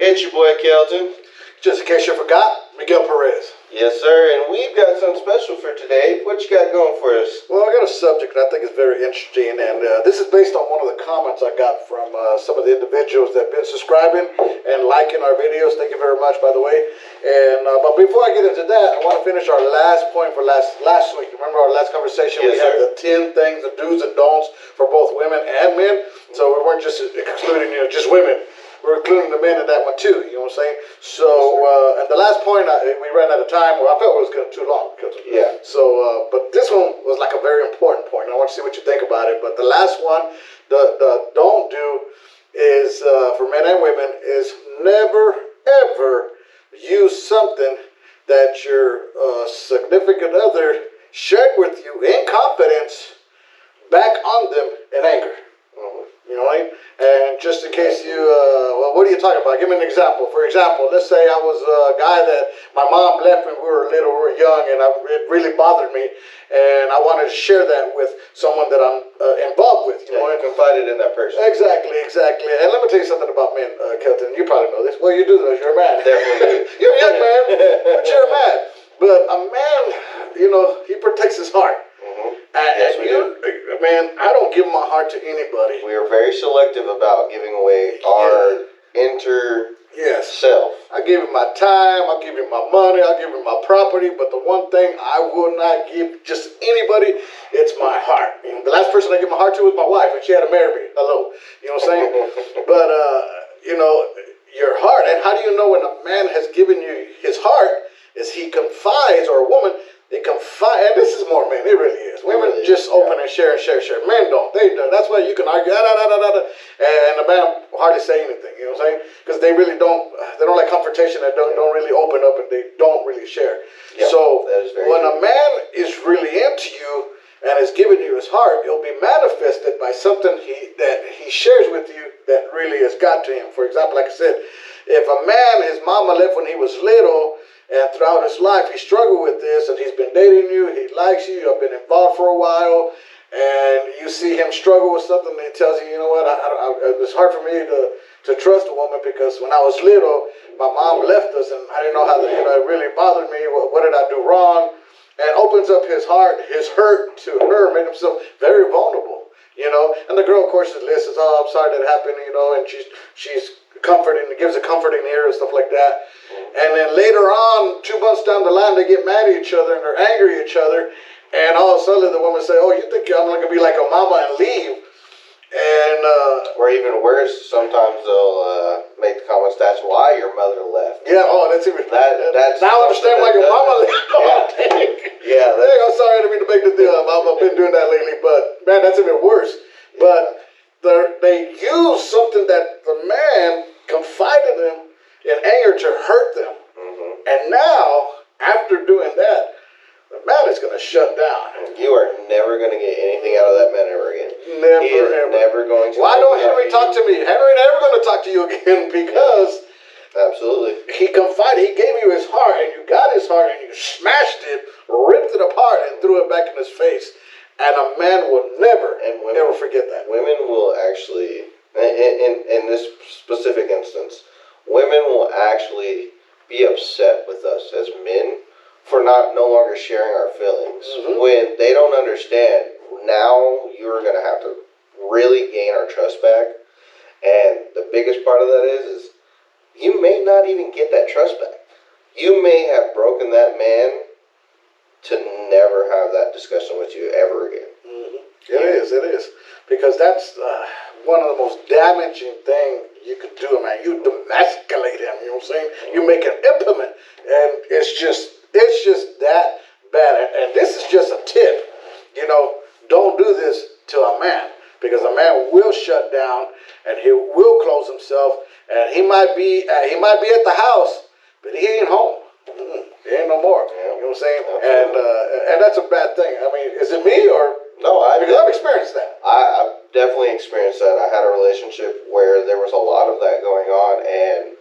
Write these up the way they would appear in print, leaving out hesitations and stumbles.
It's your boy Kelton. Just in case you forgot, Miguel Perez. Yes, sir, and we've got something special for today. What you got going for us? Well, I got a subject that I think is very interesting, and this is based on one of the comments I got from some of the individuals that have been subscribing and liking our videos. Thank you very much, by the way. And but before I get into that, I want to finish our last point for last week. Remember our last conversation? Yes, we had sir. the 10 things, the do's and don'ts for both women and men. So we weren't just excluding just women. We're including the men in that one too, you know what I'm saying? So, and the last point, we ran out of time. Well, I felt it was too long. Yeah. So, but this one was like a very important point. I want to see what you think about it. But the last one, the don't do is, for men and women, is never, ever use something that your significant other shared with you in confidence back on them in anger. You know what I mean? And just in case you, well, what are you talking about? Give me an example. For example, let's say I was a guy that my mom left when we were little, we were young, and it really bothered me, and I wanted to share that with someone that I'm involved with. You know, and confided in that person. Exactly. And let me tell you something about men, Kelton. You probably know this. Well, you do know. You're a man. Definitely. You're a young man, but you're a man. But a man, you know, he protects his heart. Yes, we do. Man, I don't give my heart to anybody. We are very selective about giving away our self. I give him my time, I'll give him my money, I'll give him my property, but the one thing I will not give just anybody, it's my heart. You know, the last person I give my heart to was my wife, and she had to marry me. Hello. You know what I'm saying? But, you know, your heart, and how do you know when a man has given you his heart, is he confides, or a woman, they confide, and this is more men, it really is. Women really just open and share. Men don't. They don't. That's why you can argue, and the man hardly say anything, you know what I'm saying? Because they really don't, they don't like confrontation, and don't really open up, and they don't really share. Yeah, so when true. a man is really into you and is giving you his heart, it'll be manifested by something that he shares with you that really has got to him. For example, like I said, if a man, his mama left when he was little, and throughout his life, he struggled with this, and he's been dating you, he likes you, you've been involved for a while, and you see him struggle with something, and he tells you, you know what, it's hard for me to trust a woman, because when I was little, my mom left us, and I didn't know how, it really bothered me, what did I do wrong, and opens up his heart, his hurt to her, made himself very vulnerable, and the girl, of course, listens, oh, I'm sorry that happened, and she's comforting, gives a comforting ear and stuff like that. And then later on, 2 months down the line, they get mad at each other and they're angry at each other. And all of a sudden, the woman say, "Oh, you think I'm going to be like a mama and leave?" And or even worse, sometimes they'll make the comments, "That's why your mother left." Yeah. Oh, that's even that's now I understand why your mama left. Yeah. I'm sorry, I didn't mean to make the deal. I've been doing that lately, but man, that's even worse. But they use something that the man confided in anger to hurt them. And now, after doing that, the man is going to shut down. You are never going to get anything out of that man ever again. Never going to. Why don't Henry talk to me? Henry never going to talk to you again, because absolutely, he confided, he gave you his heart, and you got his heart, and you smashed it, ripped it apart, and threw it back in his face. And a man will never forget that. Women will actually, in this specific instance, women will actually be upset with us as men for no longer sharing our feelings. When they don't understand, now you're going to have to really gain our trust back. And the biggest part of that is you may not even get that trust back. You may have broken that man to never have that discussion with you ever again. It is. Because that's one of the most damaging things you could do, man. You demasculate him, you know what I'm saying? You make him implement. And it's just that bad. And this is just a tip. Don't do this to a man. Because a man will shut down, and he will close himself, and he might be at the house, but he ain't home. He ain't no more. You know what I'm saying? And that's a bad thing. I mean, is it me or no? Because I've experienced that. I've definitely experienced that. I had a relationship where there was a lot of that going on, and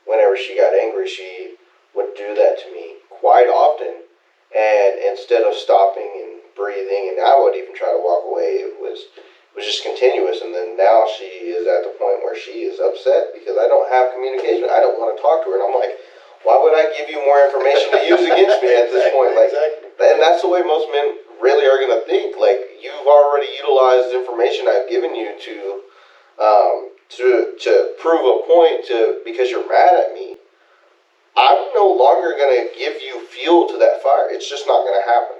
whenever she got angry, she would do that to me quite often. And instead of stopping and breathing, and I would even try to walk away, it was was just continuous, and then now she is at the point where she is upset because I don't have communication. I don't want to talk to her, and I'm like, why would I give you more information to use against me at this point? Like, and that's the way most men really are gonna think. Like, you've already utilized the information I've given you to prove a point because you're mad at me. I'm no longer gonna give you fuel to that fire. It's just not gonna happen.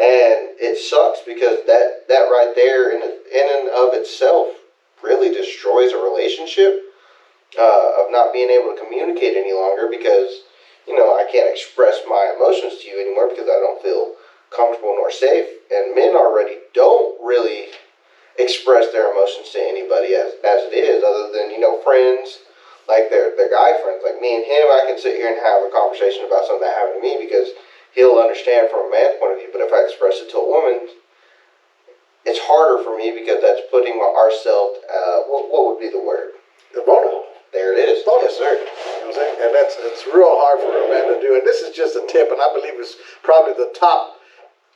And it sucks because that right there in and of itself really destroys a relationship of not being able to communicate any longer because, I can't express my emotions to you anymore because I don't feel comfortable nor safe. And men already don't really express their emotions to anybody as it is, other than, friends, like their guy friends. Like me and him, I can sit here and have a conversation about something that happened to me because he'll understand from a man's point of view. But if I express it to a woman, it's harder for me because that's putting ourselves, what would be the word? Vulnerable. There it is. Vulnerable. Yes, sir. You know what I'm saying? And it's real hard for a man to do. And this is just a tip, and I believe it's probably the top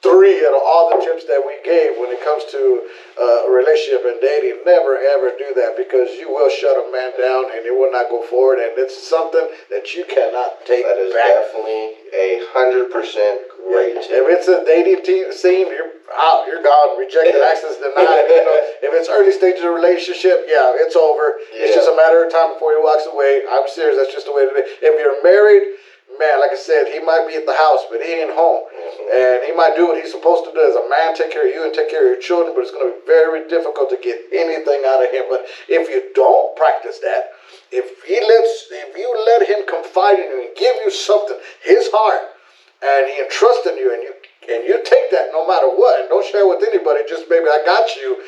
3 out of all the tips that we gave when it comes to a relationship and dating. Never ever do that because you will shut a man down and it will not go forward, and it's something that you cannot take That is back. definitely 100% great tip. If it's a dating scene, you're out, you're gone, rejected, access denied. If it's early stages of a relationship, yeah, it's over. Yeah. It's just a matter of time before he walks away. I'm serious. That's just the way it is. If you're married, man, like I said, he might be at the house, but he ain't home. And he might do what he's supposed to do as a man, take care of you and take care of your children, but it's going to be very difficult to get anything out of him. But if you don't practice that, if you let him confide in you and give you something, his heart, and he entrusts in you, and you take that no matter what, and don't share with anybody, just baby, I got you,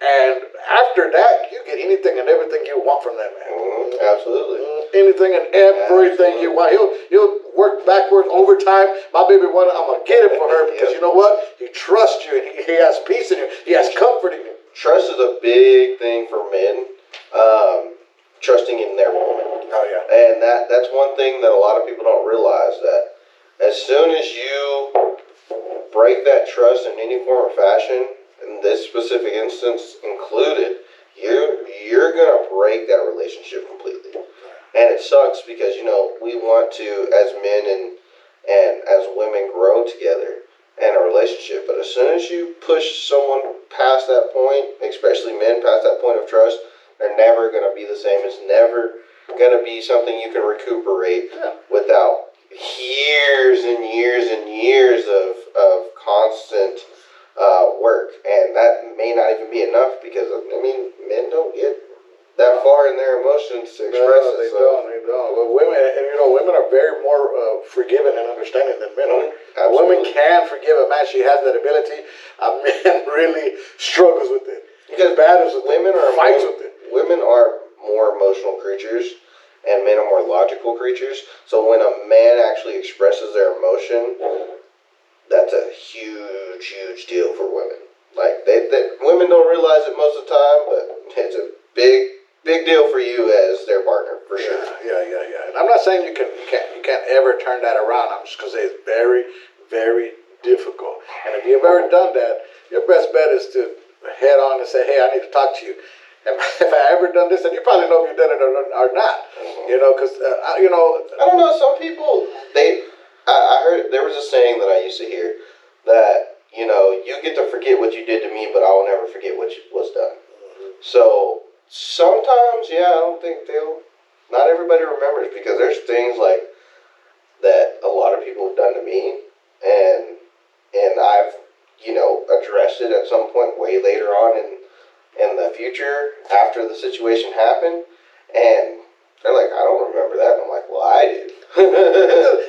and after that, you get anything and everything you want from that man. Absolutely. Anything and everything you want. He'll work backwards overtime. My baby wanted, I'm going to get it for her because you know what? He trusts you and he has peace in you. He has comfort in you. Trust is a big thing for men. Trusting in their woman. Oh, yeah. And that's one thing that a lot of people don't realize, that as soon as you break that trust in any form or fashion, in this specific instance included, you're gonna break that relationship completely. And it sucks because we want to, as men and as women, grow together in a relationship. But as soon as you push someone past that point, especially men past that point of trust, they're never gonna be the same. It's never gonna be something you can recuperate without years and years and years of constant work. And that may not even be enough because men don't get that far in their emotions to express it. They don't. But women are very more forgiving and understanding than men are. A woman can forgive a man; she has that ability. A man really struggles with it. Because battles with women it, fights with it. Women are more emotional creatures, and men are more logical creatures. So when a man actually expresses their emotion, that's a huge, huge deal for women. Like women don't realize it most of the time, but it's a big deal for you as their partner, for sure. Yeah. And I'm not saying you can't ever turn that around. I'm just gonna say it's very, very difficult. And if you've ever done that, your best bet is to head on and say, "Hey, I need to talk to you. Have I ever done this?" And you probably know if you've done it or not. Because I don't know. Some people I heard there was a saying that I used to hear that you get to forget what you did to me, but I will never forget what was done. So sometimes, I don't think not everybody remembers, because there's things like that a lot of people have done to me, and I've addressed it at some point way later on in the future after the situation happened, and they're like, I don't remember that. And I'm like, well, I did.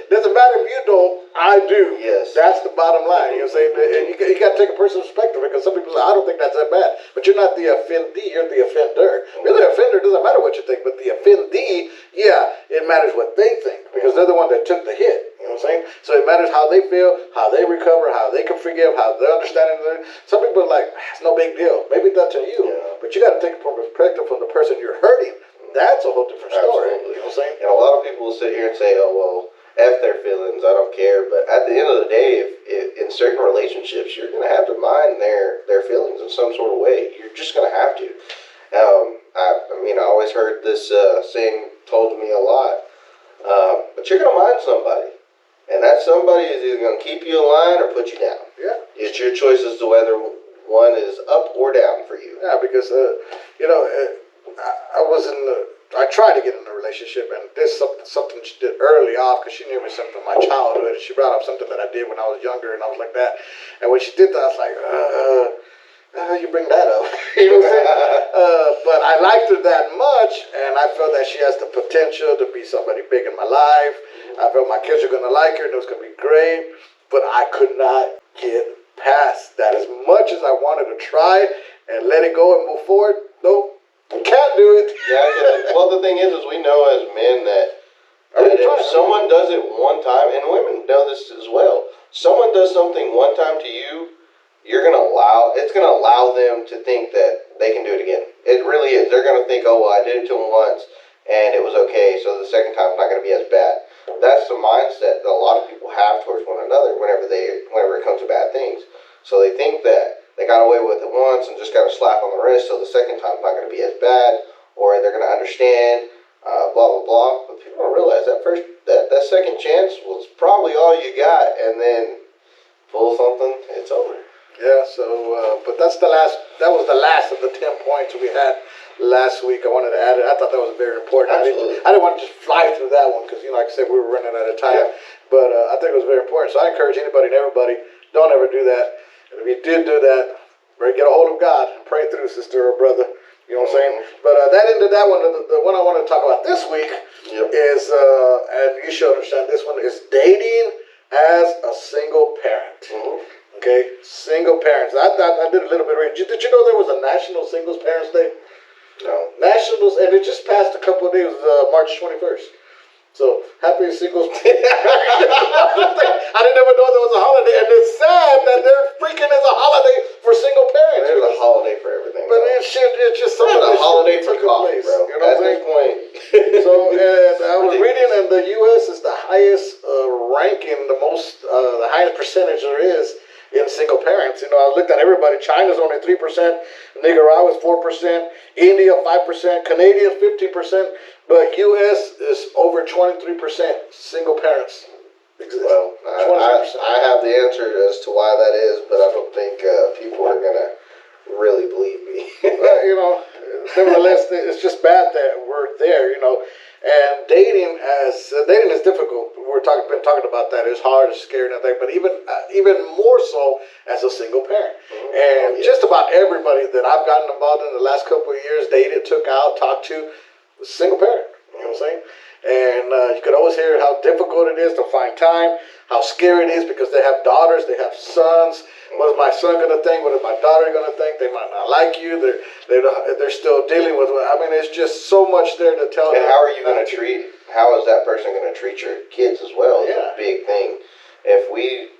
Doesn't matter if you don't, I do. Yes. That's the bottom line. You know what I'm saying? And you got to take a personal perspective, because some people say, I don't think that's that bad. But you're not the offendee, you're the offender. Really, the offender doesn't matter what you think, but the offendee, it matters what they think, because they're the one that took the hit. You know what I'm saying? So it matters how they feel, how they recover, how they can forgive, how they're understanding. Some people are like, it's no big deal. Maybe that's to you. Yeah. But you got to take it from perspective from the person you're hurting. That's a whole different story. Absolutely. You know what I'm saying? And a lot of people will sit here and say, oh, well, F their feelings, I don't care. But at the end of the day, if in certain relationships, you're going to have to mind their feelings in some sort of way. you're going to mind somebody. And that somebody is either going to keep you in line or put you down. Yeah. It's your choice as to whether one is up or down for you. Yeah, because, I tried to get in a relationship, and this is something she did early off, because she knew me something from my childhood. She brought up something that I did when I was younger, and I was like that. And when she did that, I was like, you bring that up? You know what I'm saying? But I liked her that much, and I felt that she has the potential to be somebody big in my life. I felt my kids are going to like her, and it was going to be great. But I could not get past that. As much as I wanted to try and let it go and move forward, nope. Can't do it. Yeah, well, the thing is we know as men that if someone does it one time, and women know this as well, someone does something one time to you, it's gonna allow them to think that they can do it again. It really is. They're gonna think, oh, well, I did it to them once, and it was okay, so the second time's not gonna be as bad. That's the mindset that a lot of people have towards one another whenever it comes to bad things. So they think that they got away with it once and just got a slap on the wrist, so the second time's not going to be as bad, or they're going to understand, blah, blah, blah. But people don't realize that that second chance was probably all you got, and then pull something, it's over. Yeah, so, but that was the last of the 10 points we had last week. I wanted to add it. I thought that was very important. Absolutely. I didn't want to just fly through that one, because, like I said, we were running out of time. Yeah. But I think it was very important. So I encourage anybody and everybody, don't ever do that. And if you did do that, get a hold of God and pray through, sister or brother. You know what I'm saying? But that ended that one. The one I want to talk about this week is, and you should understand this one, is dating as a single parent. Okay? Single parents. I did a little bit of reading. Did you know there was a National Singles Parents Day? No. Nationals, and it just passed a couple of days, March 21st. So, happy singles. I didn't ever know there was a holiday, and it's sad that there freaking is a holiday for single parents. There's a holiday for everything. But it's just something a holiday for coffee, bro. You know what I'm saying? So, and I was reading, and the U.S. is the highest ranking, the highest percentage there is in single parents. You know, I looked at everybody. China's only 3%, Nicaragua's 4%, India 5%, Canadians 15%, but U.S. is over 23% single parents exist. Well, I have the answer as to why that is, but I don't think people are gonna really believe me. Well, nevertheless, it's just bad that we're there. And dating is difficult. Been talking about that. It's hard, it's scary, and everything. But even more so as a single parent. And just about everybody that I've gotten involved in the last couple of years, dated, took out, talked to, was a single parent. You know what I'm saying? And you could always hear how difficult it is to find time, how scary it is because they have daughters, they have sons. What is my son going to think? What is my daughter going to think? They might not like you. They're still dealing with. I mean, it's just so much there to tell. And how are you going to treat? How is that person going to treat your kids as well? It's a big thing. If we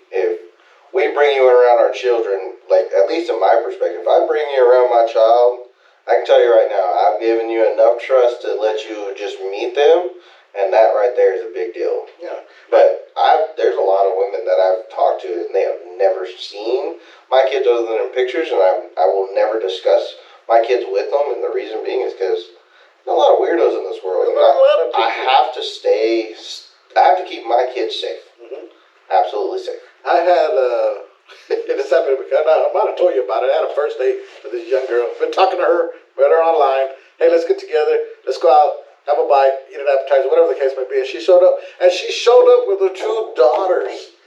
bring you around our children, like at least in my perspective, if I bring you around my child, I can tell you right now, I've given you enough trust to let you just meet them, and that right there is a big deal. Yeah. But there's a lot of women that I've talked to, and they have never seen my kids other than in pictures, and I will never discuss my kids with them, and the reason being is because there's a lot of weirdos in this world. I have to keep my kids safe. Absolutely safe. I had this happened because I might have told you about it. I had a first date with this young girl. Been talking to her, met her online. Hey, let's get together. Let's go out, have a bite, eat an appetizer, whatever the case may be. And she showed up, with her 2 daughters.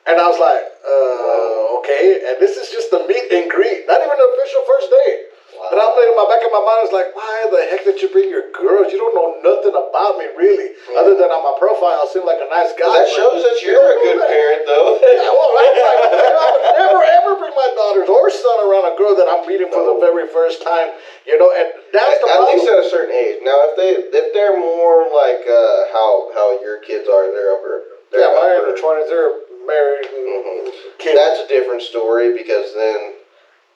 And I was like, okay. And this is just the meet and greet, not even the official first date. Wow. And I'm thinking, back in my mind, I was like, why the heck did you bring your girls? You don't know nothing about me, really. Other than on my profile, I seem like a nice guy. That shows that you're a good parent, though. Yeah, well, I would never, ever bring my daughters or son around a girl that I'm meeting for the very first time. And that's the problem. At least at a certain age. Now, if they're more like how your kids are, they're mine in their 20s, they're married and kids. That's a different story because then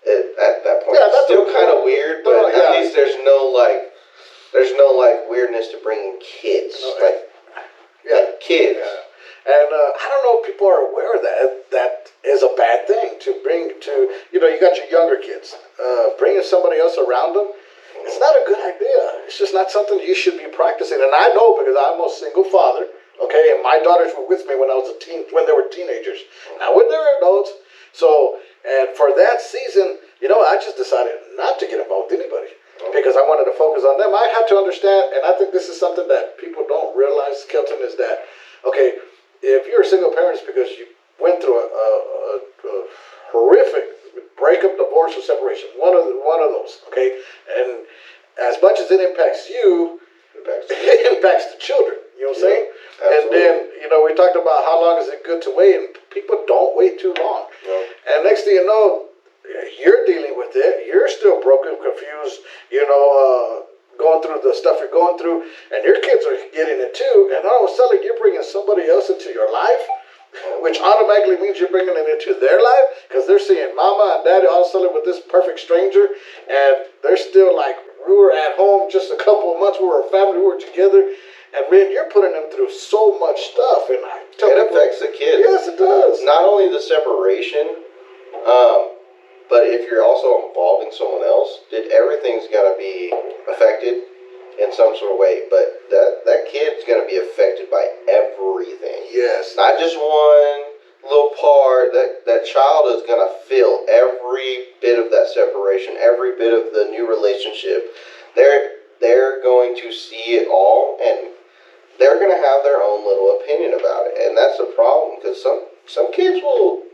at that point it's still kind of weird, but at least there's no weirdness to bringing kids. Kids. Yeah. And I don't know if people are aware of that. That is a bad thing to bring to, you got your younger kids. Bringing somebody else around them, it's not a good idea. It's just not something you should be practicing. And I know because I'm a single father Okay, and my daughters were with me when when they were teenagers. Now when they're adults, so and for that season, I just decided not to get involved with anybody because I wanted to focus on them. I had to understand, and I think this is something that people don't realize, Kelton, is that okay, if you're a single parent, it's because you went through a horrific breakup, divorce, or separation. One of those. Okay, and as much as it impacts you, it impacts the children. You know what I'm saying? Absolutely. And then, we talked about how long is it good to wait, and people don't wait too long. No. And next thing you know, you're dealing with it. You're still broken, confused, going through the stuff you're going through, and your kids are getting it too. And all of a sudden, you're bringing somebody else into your life, which automatically means you're bringing it into their life because they're seeing mama and daddy all of a sudden with this perfect stranger, and they're still like, we were at home just a couple of months, we were a family, we were together. And man, you're putting them through so much stuff, and it affects the kids. Yes, it does. Not only the separation, but if you're also involving someone else, everything's gonna be affected in some sort of way. But that kid's gonna be affected by everything. Yes. Not just one little part. That child is gonna feel every bit of that separation, every bit of the new relationship. They're going to see it all, and they're going to have their own little opinion about it. And that's a problem because some kids will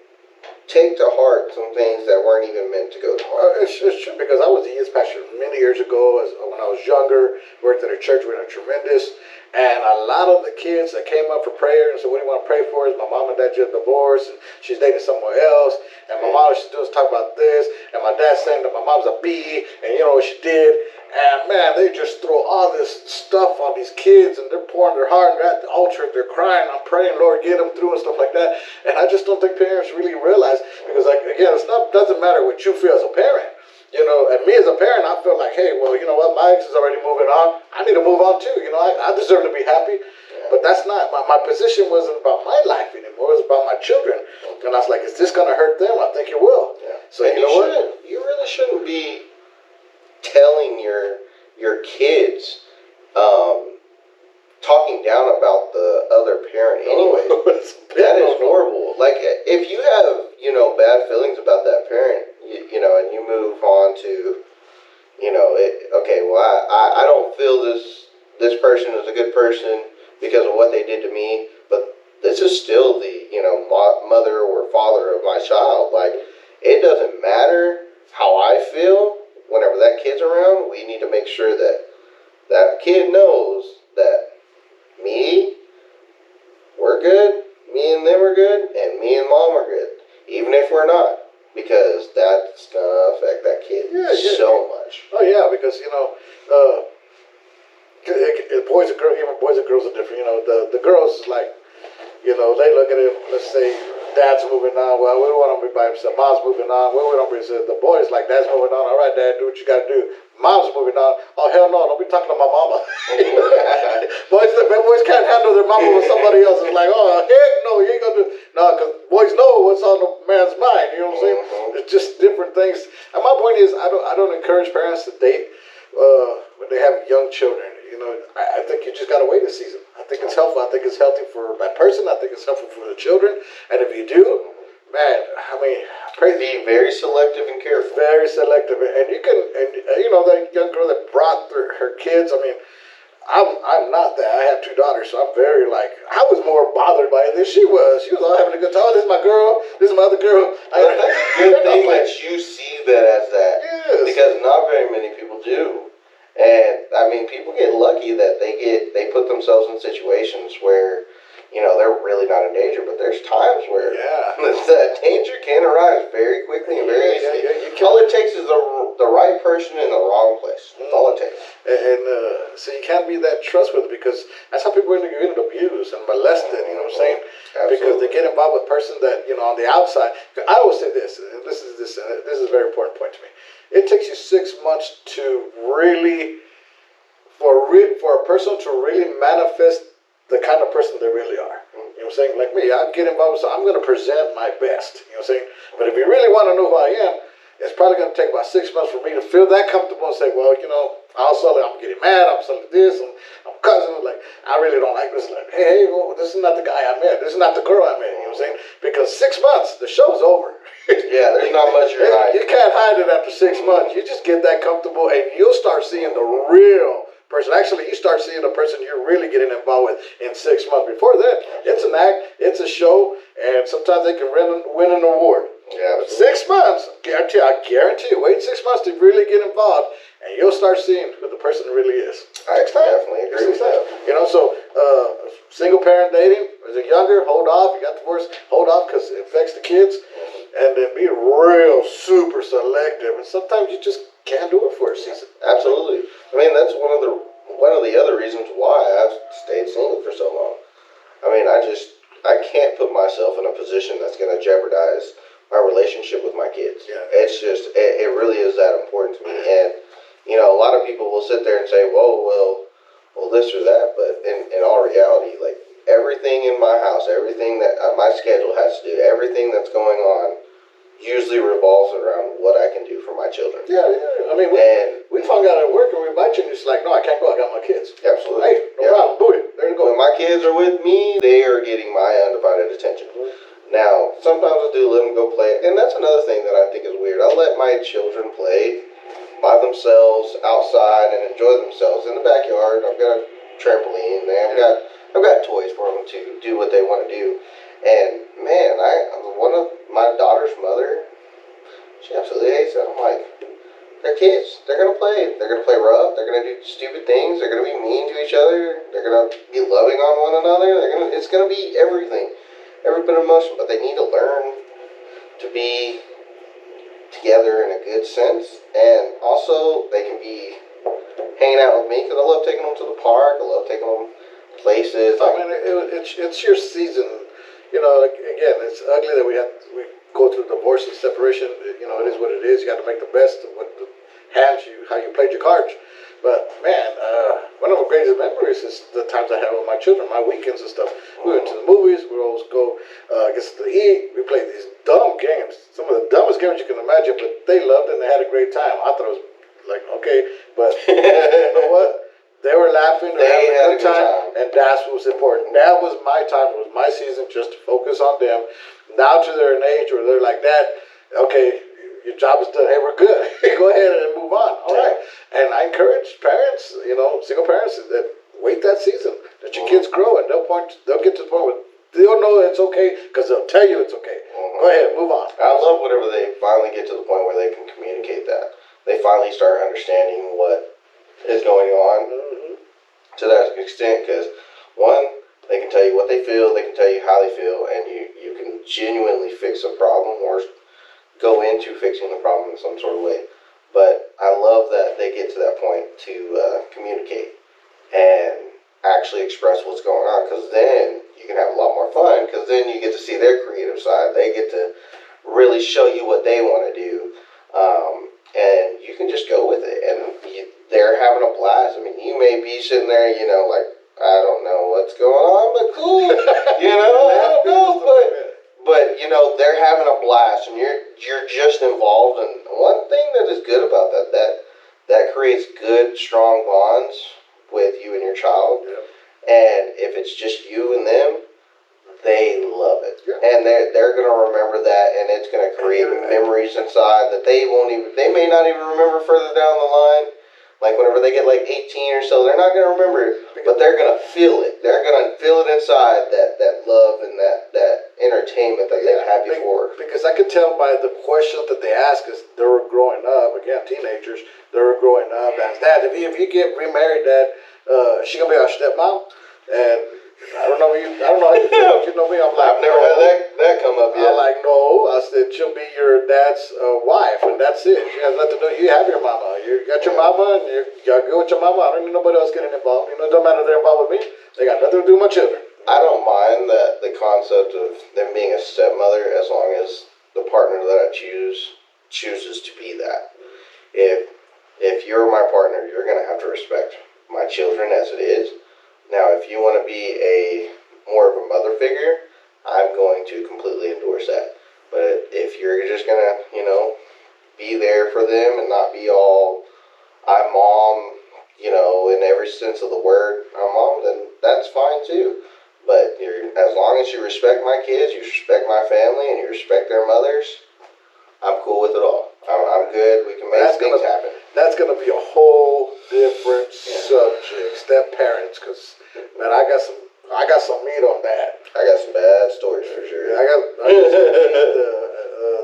take to heart some things that weren't even meant to go to heart. It's true because I was a youth pastor many years ago when I was younger, worked at a church, we had a tremendous, and a lot of the kids that came up for prayer and said, what do you want to pray for? Is my mom and dad just divorced and she's dating somewhere else, and my mom, she's doing talk about this, and my dad's saying that my mom's a B, and you know what she did. And man, they just throw all this stuff on these kids, and they're pouring their heart, and they're at the altar, they're crying, I'm praying, Lord, get them through and stuff like that. And I just don't think parents really realize, because like again, doesn't matter what you feel as a parent. And me as a parent, I feel like, hey, well, you know what, my ex is already moving on. I need to move on too. I deserve to be happy. Yeah. But that's not, my position wasn't about my life anymore. It was about my children. And I was like, is this going to hurt them? I think it will. Yeah. So and you really shouldn't be telling your kids talking down about the other parent anyway. That is horrible. Like if you have bad feelings about that parent, and you move on to I don't feel this person is a good person because of what they did to me, but this is still the mother or father of my child. Like it doesn't matter how I feel. Whenever that kid's around, we need to make sure that kid knows that we're good, me and them are good, and me and mom are good, even if we're not, because that's gonna affect that kid so much. Oh yeah, because boys and girls, even boys and girls are different. The girls like, they look at it. Let's say dad's moving on. Well, we don't want him to be by himself. Mom's moving on. Well, we don't be. The boys like dad's moving on. All right, dad, do what you got to do. Mom's moving on. Oh hell no! Don't be talking to my mama. boys can't handle their mama with somebody else. It's like, oh heck no, you ain't gonna do. No, because boys know what's on the man's mind. You know what I'm saying? It's just different things. And my point is, I don't encourage parents to date when they have young children. I think you just gotta wait a season. I think it's helpful. I think it's healthy for that person. I think it's helpful for the children. And if you do, man, be very selective and careful. Very selective, and you can, that young girl that brought her kids. I mean, I'm not that. I have two daughters, so I'm very I was more bothered by it than she was. She was all having a good time. Oh, this is my girl. This is my other girl. That's a good thing that you see that as that. Yes. Because not very many people do. And I mean, people get lucky that they put themselves in situations where they're really not in danger. But there's times where that danger can arise very quickly and very easily. All it takes is the right person in the wrong place. That's all it takes. And so you can't be that trustworthy because that's how people get abused and molested. You know what I'm saying? Absolutely. Because they get involved with a person that on the outside. I always say this, and this is a very important point to me. It takes you 6 months to really, for a person to really manifest the kind of person they really are. You know what I'm saying? Like me, I get involved, so I'm going to present my best. You know what I'm saying? But if you really want to know who I am, it's probably going to take about 6 months for me to feel that comfortable and say, well, All of a sudden, I'm getting mad. I'm suddenly this. I'm cussing. Like, I really don't like this. Like, hey, well, this is not the guy I met. This is not the girl I met. You know what I'm saying? Because 6 months, the show's over. Yeah, there's not much you're hiding. You can't hide it after 6 months. You just get that comfortable, and you'll start seeing the real person. Actually, you start seeing the person you're really getting involved with in 6 months. Before that, it's an act, it's a show, and sometimes they can win an award. Yeah, but 6 months, I guarantee you, wait 6 months to really get involved, and you'll start seeing who the person really is. I definitely agree with that. You know, so single parent dating, as a younger, hold off. You got divorced, hold off because it affects the kids. And then be real super selective. And sometimes you just can't do it for a season. Absolutely. I mean, that's one of the other reasons why I've stayed single for so long. I mean, I can't put myself in a position that's going to jeopardize my relationship with my kids. Yeah. It's just, it really is that important to me. And, you know, a lot of people will sit there and say, whoa, well, this or that. But in all reality, like, everything in my house, everything that my schedule has to do, everything that's going on usually revolves around what I can do for my children. Yeah. I mean, we've hung out at work and we invite you and it's like, no, I can't go. I got my kids. Absolutely. Hey, no problem. Do it. There you go. When my kids are with me, they are getting my undivided attention. Now, sometimes I do let them go play. And that's another thing that I think is weird. I let my children play by themselves outside and enjoy themselves in the backyard. I've got a trampoline. I've got toys for them to do what they want to do. And man, one of my daughter's mother, she absolutely hates it. I'm like, they're kids. They're gonna play. They're gonna play rough. They're gonna do stupid things. They're gonna be mean to each other. They're gonna be loving on one another. It's gonna be everything, every bit of emotion. But they need to learn to be together in a good sense, and also they can be hanging out with me because I love taking them to the park. I love taking them places. I mean, it's your season. You know, again, it's ugly that we go through divorce and separation. You know, it is what it is. You got to make the best of what the how you played your cards. But man, one of my greatest memories is the times I had with my children, my weekends and stuff. We went to the movies. We would always go get to eat. We played these dumb games, some of the dumbest games you can imagine. But they loved it and they had a great time. I thought it was like okay, but you know what? They were laughing, they were having a good time, and that's what was important. That was my time, it was my season just to focus on them. Now to they're an age where they're like that, okay, your job is done, hey, we're good. Go ahead and move on. All right. And I encourage parents, you know, single parents, that wait that season. Let your kids grow and they'll get to the point where they'll know it's okay because they'll tell you it's okay. Go ahead, move on. I love whenever they finally get to the point where they can communicate that. They finally start understanding what is going on to that extent, because one, they can tell you what they feel, they can tell you how they feel, and you can genuinely fix a problem or go into fixing the problem in some sort of way. But I love that they get to that point to communicate and actually express what's going on, because then you can have a lot more fun, because then you get to see their creative side. They get to really show you what they want to do. And you can just go with it, and they're having a blast. I mean, you may be sitting there, you know, like, I don't know what's going on, but cool, you know, I don't know, but you know, they're having a blast, and you're just involved. And one thing that is good about that creates good, strong bonds with you and your child. Yeah. And if it's just you and them, they love it, and they're gonna remember that, and it's gonna create memories inside that they may not even remember further down the line. Like whenever they get like 18 or so, they're not gonna remember it, but they're gonna feel it. They're gonna feel it inside, that love and that entertainment that they've had before. Because I could tell by the questions that they ask as they were growing up. Again, teenagers, they were growing up. As Dad, if you get remarried, Dad, is she gonna be our stepmom? And I don't know how you feel. You know me, I'm like, I've never had that come up yet. I'm like, no. I said, she'll be your dad's wife, and that's it. She has nothing to do. You have your mama. You got your mama, and you got to go with your mama. I don't need nobody else getting involved. You know, it don't matter if they're involved with me. They got nothing to do with my children. I don't mind the concept of them being a stepmother, as long as the partner that I chooses to be that. If you're my partner, you're going to have to respect my children as it is. Now, if you want to be more of a mother figure, I'm going to completely endorse that. But if you're just going to, you know, be there for them and not be all, I'm mom, long as you respect my kids, you respect my family, and you respect their mothers, I'm cool with it all. I'm good. We can make things happen. That's gonna be a whole different subject, step parents, because man, I got some meat on that. I got some bad stories for sure. I got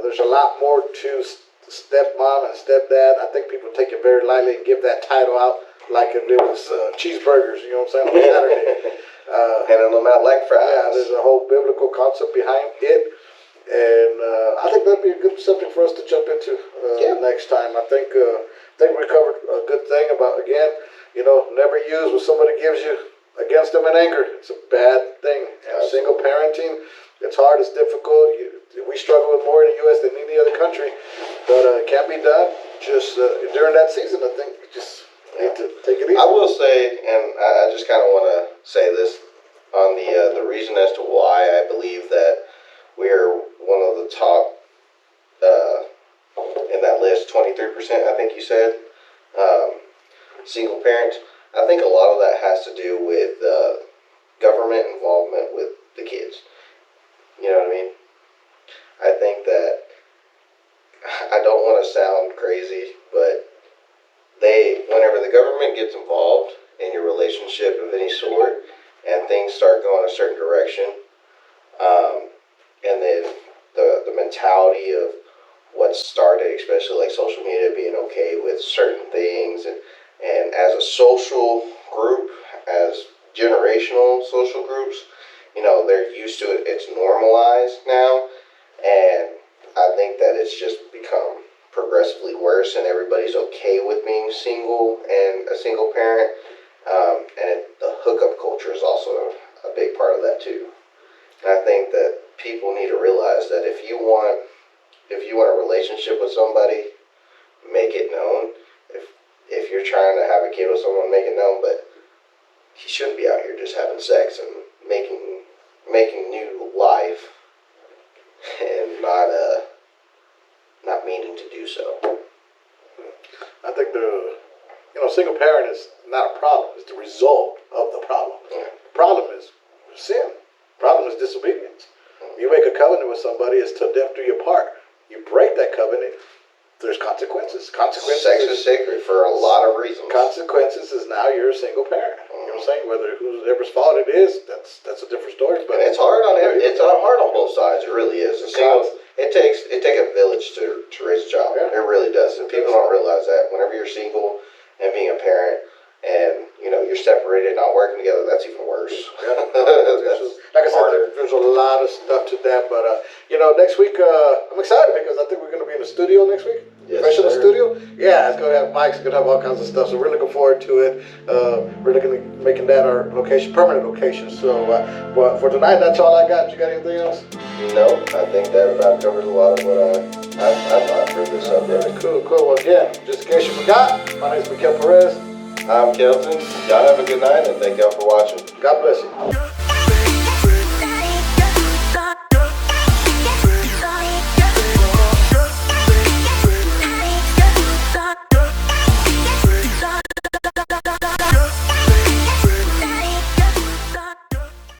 there's a lot more to stepmom and stepdad. I think people take it very lightly and give that title out like if it was cheeseburgers. You know what I'm saying? On Saturday, handing them out like fries. yeah, there's a whole biblical concept behind it. And I think that'd be a good subject for us to jump into next time. I think we covered a good thing about, again, never use what somebody gives you against them in anger. It's a bad thing. And single parenting, it's hard, it's difficult. We struggle with more in the U.S. than any other country, but it can be done. Just during that season, I think you just need to take it easy. I will say, and I just kind of want to say this on the reason as to why I believe that we're one of the top in that list, 23%, I think you said, single parents. I think a lot of that has to do with government involvement with the kids. You know what I mean? I think that, I don't want to sound crazy, but whenever the government gets involved in your relationship of any sort, and things start going a certain direction, and then the mentality of what started, especially like social media, being okay with certain things, and as a social group, as generational social groups, they're used to it. It's normalized now, and I think that it's just become progressively worse, and everybody's okay with being single and a single parent, and the hookup culture is also a big part of that too. And I think that people need to realize that if you want a relationship with somebody, make it known. If you're trying to have a kid with someone, make it known. But he shouldn't be out here just having sex and making new life and not meaning to do so. I think single parent is not a problem. It's the result of the problem. Yeah. The problem is sin. The problem is disobedience. You make a covenant with somebody, it's till death do you part. You break that covenant, there's consequences. Sex is sacred for a lot of reasons. Consequences is now you're a single parent. You know what I'm saying? Whether whoever's fault it is, that's a different story. But and it's hard on both sides. It really is. It takes a village to raise a child. Yeah. It really does, and people don't realize that. Whenever you're single and being a parent, and you're separated, not working together, that's even worse. Yeah. Like I said, there's a lot of stuff to that. But next week I'm excited because I think we're going to be in the studio next week. Yes, Fresh in the studio. Yeah, it's going to have mics. It's going to have all kinds of stuff. So we're looking forward to it. We're looking at making that our permanent location. So, but for tonight, that's all I got. You got anything else? No, I think that about covers a lot of what I thought for this subject. Cool. Well, again, just in case you forgot, my name is Miguel Perez. I'm Kelton. Y'all have a good night, and thank y'all for watching. God bless you.